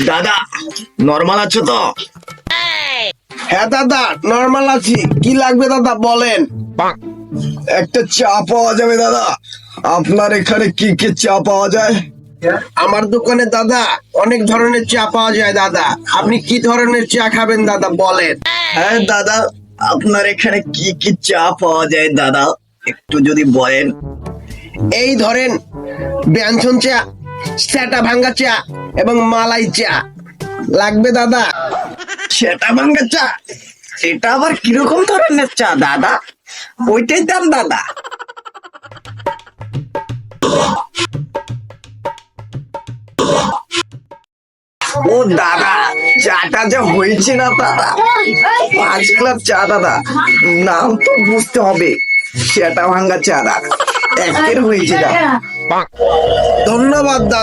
দাদা নর্মাল আছো তো? হ্যাঁ দাদা, নর্মাল আছি। কি লাগবে দাদা বলেন। একটা চা পাওয়া যাবে দাদা? আপনার এখানে কি কি চা পাওয়া যায়? আমার দোকানে দাদা অনেক ধরনের চা পাওয়া যায় দাদা। আপনি কি ধরনের চা খাবেন দাদা বলেন। হ্যাঁ দাদা, আপনার এখানে কি কি চা পাওয়া যায় দাদা, একটু যদি বলেন। এই ধরেন ব্যঞ্জন চা, সেটা ভাঙ্গা চা এবং মালাই চা লাগবে দাদা। সেটা ভাঙ্গা চা? এটা আবার কিরকম ধরনের চা দাদা? ওইটাই দাম দাদা। ও দাদা, চাটা যা হয়েছে না দাদা, 5 গ্লাস চা দাদা। নাম তো বুঝতে হবে, সেটা ভাঙ্গা চা দাদা, একের হয়েছে দাদা। ধন্যবাদ দাদা।